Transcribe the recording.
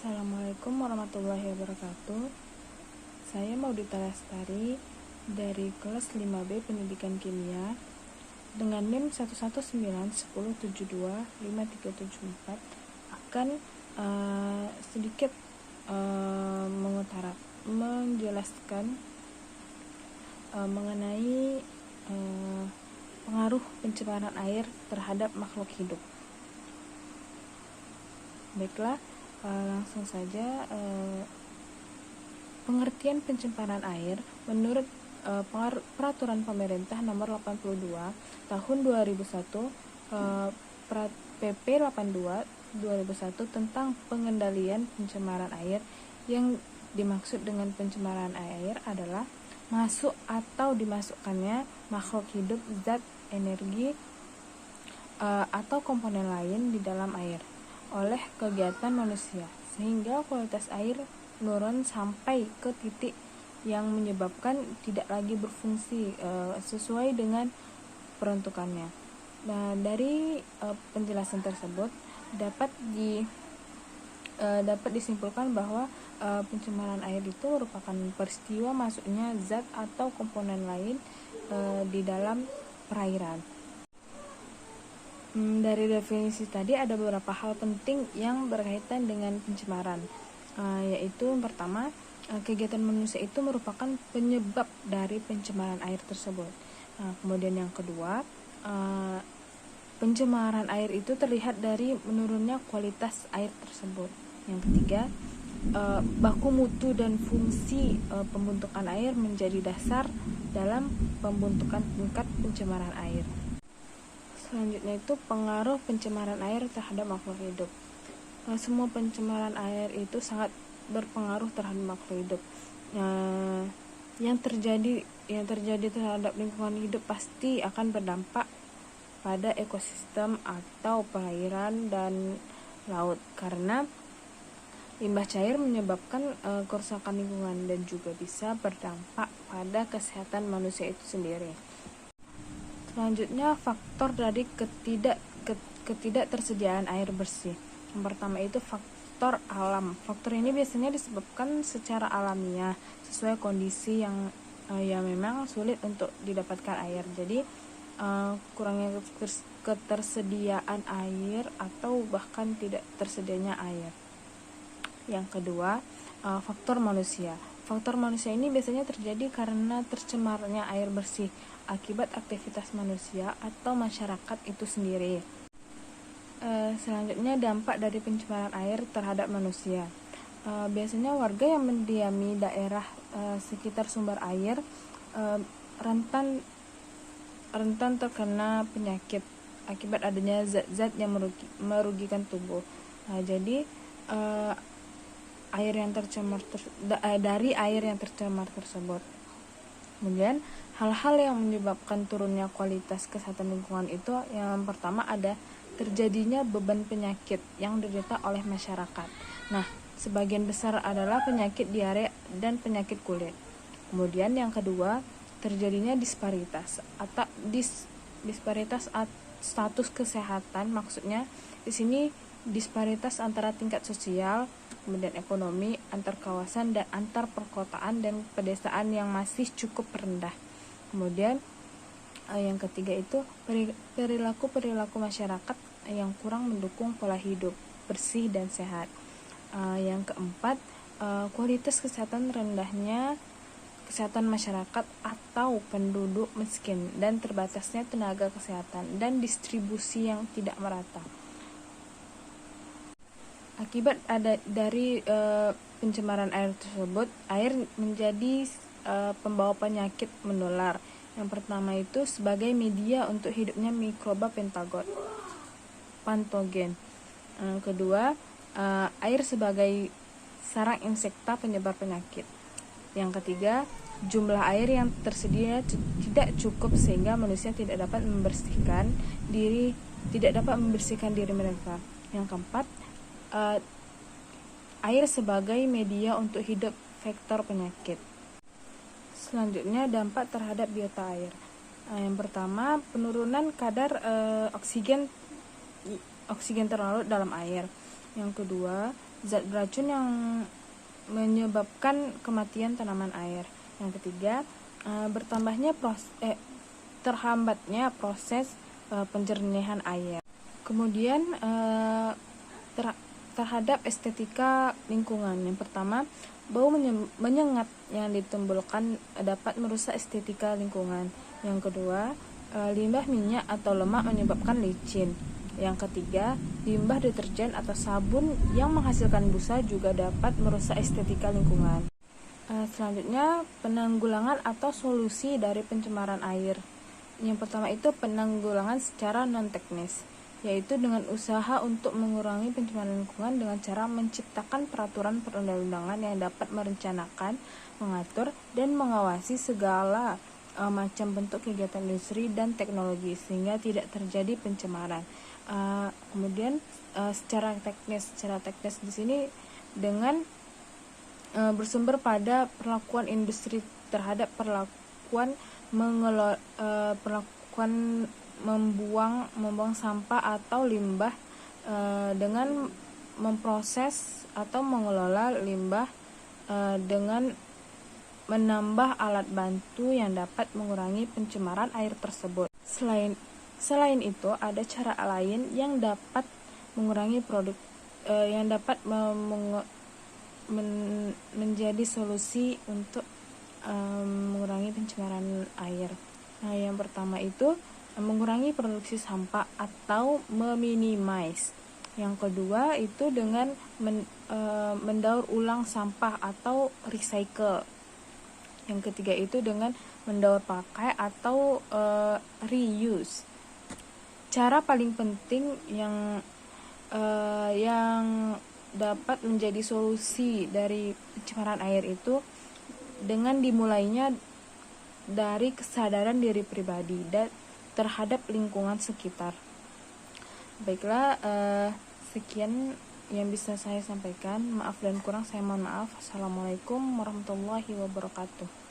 Assalamualaikum warahmatullahi wabarakatuh. Saya Maudita Lestari dari kelas 5B Pendidikan Kimia dengan NIM 11910725374 akan sedikit menjelaskan mengenai pengaruh pencemaran air terhadap makhluk hidup. Baiklah, langsung saja. Pengertian pencemaran air menurut Peraturan Pemerintah Nomor 82 Tahun 2001 PP 82 2001 tentang pengendalian pencemaran air. Yang dimaksud dengan pencemaran air adalah masuk atau dimasukkannya makhluk hidup, zat, energi, atau komponen lain di dalam air oleh kegiatan manusia, sehingga kualitas air menurun sampai ke titik yang menyebabkan tidak lagi berfungsi sesuai dengan peruntukannya. Nah, dari penjelasan tersebut dapat disimpulkan bahwa pencemaran air itu merupakan peristiwa masuknya zat atau komponen lain di dalam perairan. Dari definisi tadi ada beberapa hal penting yang berkaitan dengan pencemaran, yaitu yang pertama, kegiatan manusia itu merupakan penyebab dari pencemaran air tersebut. Kemudian yang kedua, pencemaran air itu terlihat dari menurunnya kualitas air tersebut. Yang ketiga, baku mutu dan fungsi pembentukan air menjadi dasar dalam pembentukan tingkat pencemaran air. Selanjutnya itu pengaruh pencemaran air terhadap makhluk hidup. Semua pencemaran air itu sangat berpengaruh terhadap makhluk hidup. Yang terjadi terhadap lingkungan hidup pasti akan berdampak pada ekosistem atau perairan dan laut, karena limbah cair menyebabkan kerusakan lingkungan dan juga bisa berdampak pada kesehatan manusia itu sendiri. Selanjutnya, faktor dari ketidaktersediaan air bersih. Yang pertama itu faktor alam. Faktor ini biasanya disebabkan secara alamiah sesuai kondisi yang memang sulit untuk didapatkan air. Jadi kurangnya ketersediaan air atau bahkan tidak tersedianya air. Yang kedua, faktor manusia. Faktor manusia ini biasanya terjadi karena tercemarnya air bersih akibat aktivitas manusia atau masyarakat itu sendiri. Selanjutnya, dampak dari pencemaran air terhadap manusia. Biasanya warga yang mendiami daerah sekitar sumber air rentan terkena penyakit akibat adanya zat-zat yang merugikan tubuh. Jadi dari air yang tercemar tersebut. Kemudian hal-hal yang menyebabkan turunnya kualitas kesehatan lingkungan itu, yang pertama ada terjadinya beban penyakit yang diderita oleh masyarakat. Nah, sebagian besar adalah penyakit diare dan penyakit kulit. Kemudian yang kedua, terjadinya disparitas status kesehatan. Maksudnya di sini disparitas antara tingkat sosial, kemudian ekonomi, antar kawasan dan antar perkotaan dan pedesaan yang masih cukup rendah. Kemudian yang ketiga itu perilaku masyarakat yang kurang mendukung pola hidup bersih dan sehat. Yang keempat, kualitas kesehatan rendahnya kesehatan masyarakat atau penduduk miskin dan terbatasnya tenaga kesehatan dan distribusi yang tidak merata. Akibat dari pencemaran air tersebut, air menjadi pembawa penyakit menular. Yang pertama itu sebagai media untuk hidupnya mikroba patogen. Yang kedua, air sebagai sarang insekta penyebar penyakit. Yang ketiga, jumlah air yang tersedia tidak cukup sehingga manusia tidak dapat membersihkan diri mereka. Yang keempat, air sebagai media untuk hidup vektor penyakit. Selanjutnya, dampak terhadap biota air. Yang pertama, penurunan kadar oksigen terlarut dalam air. Yang kedua, zat beracun yang menyebabkan kematian tanaman air. Yang ketiga, terhambatnya proses penjernihan air. Kemudian terhadap estetika lingkungan. Yang pertama, bau menyengat yang ditimbulkan dapat merusak estetika lingkungan. Yang kedua, limbah minyak atau lemak menyebabkan licin. Yang ketiga, limbah deterjen atau sabun yang menghasilkan busa juga dapat merusak estetika lingkungan. Selanjutnya, penanggulangan atau solusi dari pencemaran air. Yang pertama itu penanggulangan secara non-teknis, yaitu dengan usaha untuk mengurangi pencemaran lingkungan dengan cara menciptakan peraturan perundang-undangan yang dapat merencanakan, mengatur, dan mengawasi segala macam bentuk kegiatan industri dan teknologi sehingga tidak terjadi pencemaran. Kemudian secara teknis di sini dengan bersumber pada perlakuan industri terhadap perlakuan membuang sampah atau limbah dengan memproses atau mengelola limbah dengan menambah alat bantu yang dapat mengurangi pencemaran air tersebut. Selain itu, ada cara lain yang dapat mengurangi yang dapat menjadi solusi untuk mengurangi pencemaran air. Nah, yang pertama itu mengurangi produksi sampah atau meminimize. Yang kedua itu dengan mendaur ulang sampah atau recycle. Yang ketiga itu dengan mendaur pakai atau reuse. Cara paling penting yang dapat menjadi solusi dari pencemaran air itu dengan dimulainya dari kesadaran diri pribadi dan terhadap lingkungan sekitar. Baiklah, sekian yang bisa saya sampaikan. Maaf dan kurang saya mohon maaf. Assalamualaikum warahmatullahi wabarakatuh.